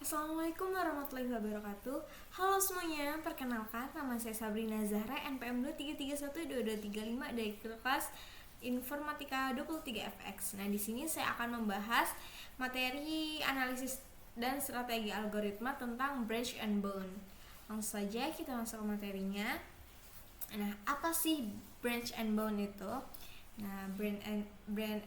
Assalamualaikum warahmatullahi wabarakatuh. Halo semuanya, perkenalkan nama saya Sabrina Zahra, NPM 23312235 dari kelas Informatika 23FX. Nah, di sini saya akan membahas materi analisis dan strategi algoritma tentang branch and bound. Langsung saja kita masuk ke materinya. Nah, apa sih branch and bound itu? Nah, branch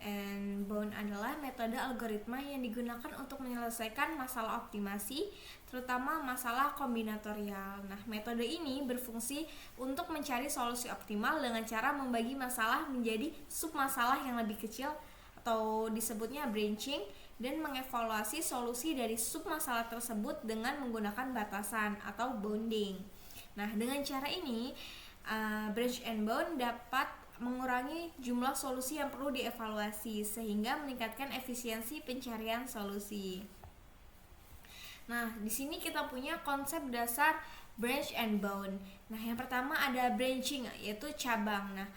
and bound adalah metode algoritma yang digunakan untuk menyelesaikan masalah optimasi, terutama masalah kombinatorial. Nah, metode ini berfungsi untuk mencari solusi optimal dengan cara membagi masalah menjadi submasalah yang lebih kecil atau disebutnya branching, dan mengevaluasi solusi dari submasalah tersebut dengan menggunakan batasan atau bounding. Nah, dengan cara ini branch and bound dapat mengurangi jumlah solusi yang perlu dievaluasi sehingga meningkatkan efisiensi pencarian solusi. Nah, di sini kita punya konsep dasar branch and bound. Nah, yang pertama ada branching, yaitu cabang. Nah,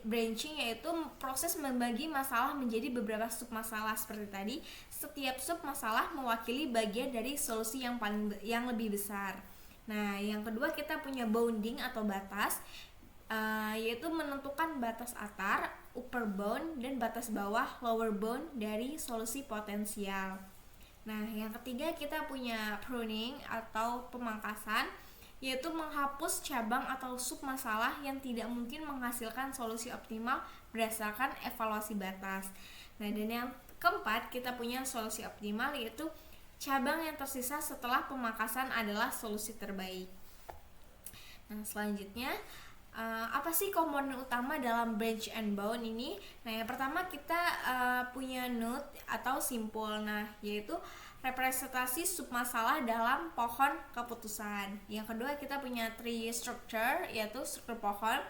branching yaitu proses membagi masalah menjadi beberapa submasalah seperti tadi. Setiap submasalah mewakili bagian dari solusi yang lebih besar. Nah, yang kedua kita punya bounding atau batas, yaitu menentukan batas atar, upper bound, dan batas bawah, lower bound dari solusi potensial. Nah, yang ketiga kita punya pruning atau pemangkasan, yaitu menghapus cabang atau submasalah yang tidak mungkin menghasilkan solusi optimal berdasarkan evaluasi batas. Nah, dan yang keempat kita punya solusi optimal, yaitu cabang yang tersisa setelah pemangkasan adalah solusi terbaik. Nah, selanjutnya apa sih komponen utama dalam branch and bound ini? Nah, yang pertama kita punya node atau simpul. Nah, yaitu representasi submasalah dalam pohon keputusan. Yang kedua kita punya tree structure, yaitu struktur pohon,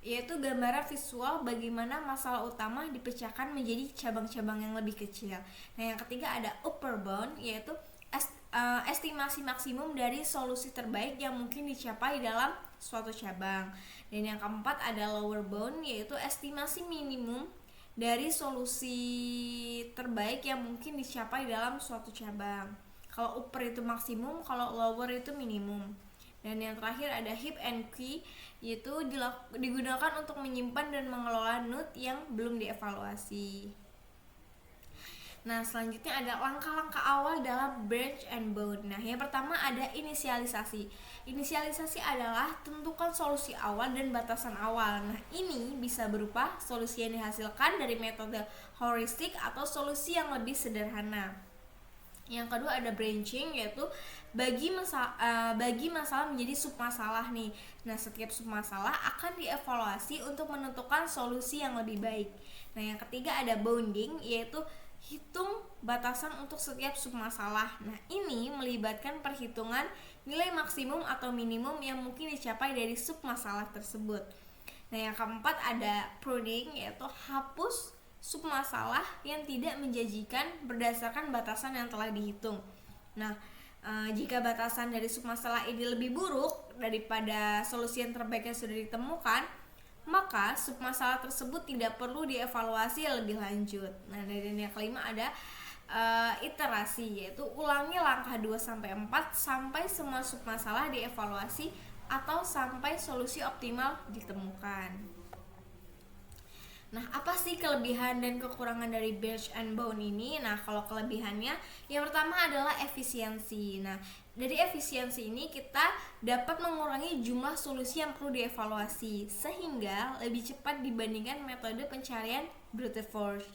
yaitu gambaran visual bagaimana masalah utama dipecahkan menjadi cabang-cabang yang lebih kecil. Nah, yang ketiga ada upper bound, yaitu estimasi maksimum dari solusi terbaik yang mungkin dicapai dalam suatu cabang. Dan yang keempat ada lower bound, yaitu estimasi minimum dari solusi terbaik yang mungkin dicapai dalam suatu cabang. Kalau upper itu maksimum, kalau lower itu minimum. Dan yang terakhir ada heap and queue, yaitu digunakan untuk menyimpan dan mengelola node yang belum dievaluasi. Nah, selanjutnya ada langkah-langkah awal dalam branch and bound. Nah, yang pertama ada inisialisasi. Inisialisasi adalah tentukan solusi awal dan batasan awal. Nah, ini bisa berupa solusi yang dihasilkan dari metode heuristik atau solusi yang lebih sederhana. Yang kedua ada branching, yaitu bagi masalah menjadi submasalah nih. Nah, setiap submasalah akan dievaluasi untuk menentukan solusi yang lebih baik. Nah, yang ketiga ada bounding, yaitu hitung batasan untuk setiap submasalah. Nah, ini melibatkan perhitungan nilai maksimum atau minimum yang mungkin dicapai dari submasalah tersebut. Nah, yang keempat ada pruning, yaitu hapus submasalah yang tidak menjanjikan berdasarkan batasan yang telah dihitung. Nah, jika batasan dari submasalah ini lebih buruk daripada solusi yang terbaik yang sudah ditemukan, maka submasalah tersebut tidak perlu dievaluasi lebih lanjut. Nah, dan yang kelima ada iterasi, yaitu ulangi langkah 2-4 sampai semua submasalah dievaluasi atau sampai solusi optimal ditemukan. Nah, apa sih kelebihan dan kekurangan dari branch and bound ini? Nah, kalau kelebihannya yang pertama adalah efisiensi. Nah, dari efisiensi ini kita dapat mengurangi jumlah solusi yang perlu dievaluasi sehingga lebih cepat dibandingkan metode pencarian brute force.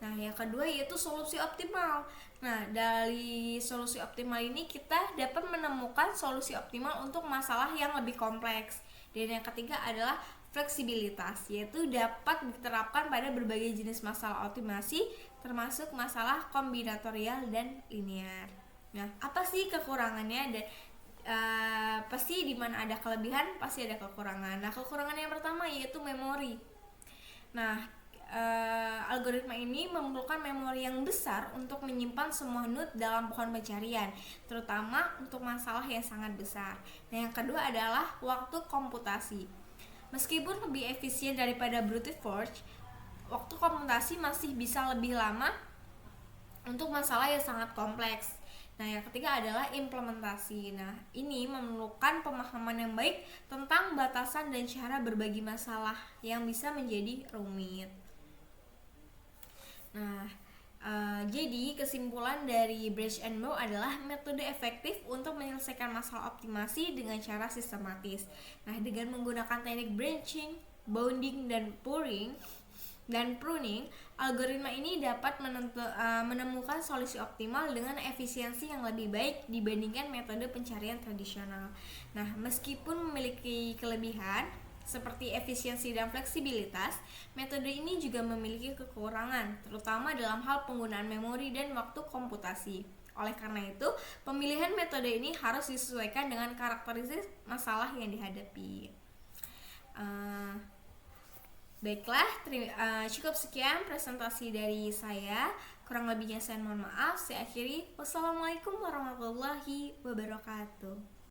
Nah, yang kedua yaitu solusi optimal. Nah, dari solusi optimal ini kita dapat menemukan solusi optimal untuk masalah yang lebih kompleks. Dan yang ketiga adalah fleksibilitas, yaitu dapat diterapkan pada berbagai jenis masalah optimasi termasuk masalah kombinatorial dan linear. Nah, apa sih kekurangannya? Dan pasti di mana ada kelebihan pasti ada kekurangan. Nah, kekurangan yang pertama yaitu memori. Nah, algoritma ini memerlukan memori yang besar untuk menyimpan semua node dalam pohon pencarian, terutama untuk masalah yang sangat besar. Nah, yang kedua adalah waktu komputasi. Meskipun lebih efisien daripada brute force, waktu komputasi masih bisa lebih lama untuk masalah yang sangat kompleks. Nah, yang ketiga adalah implementasi. Nah, ini memerlukan pemahaman yang baik tentang batasan dan cara berbagi masalah yang bisa menjadi rumit. Nah, jadi kesimpulan dari Branch and Bow adalah metode efektif untuk menyelesaikan masalah optimasi dengan cara sistematis. Nah, dengan menggunakan teknik branching, bounding, dan pruning, algoritma ini dapat menemukan solusi optimal dengan efisiensi yang lebih baik dibandingkan metode pencarian tradisional. Nah, meskipun memiliki kelebihan seperti efisiensi dan fleksibilitas, metode ini juga memiliki kekurangan, terutama dalam hal penggunaan memori dan waktu komputasi. Oleh karena itu, pemilihan metode ini harus disesuaikan dengan karakteristik masalah yang dihadapi. Baiklah, cukup sekian presentasi dari saya. Kurang lebihnya saya mohon maaf. Saya akhiri. Wassalamualaikum warahmatullahi wabarakatuh.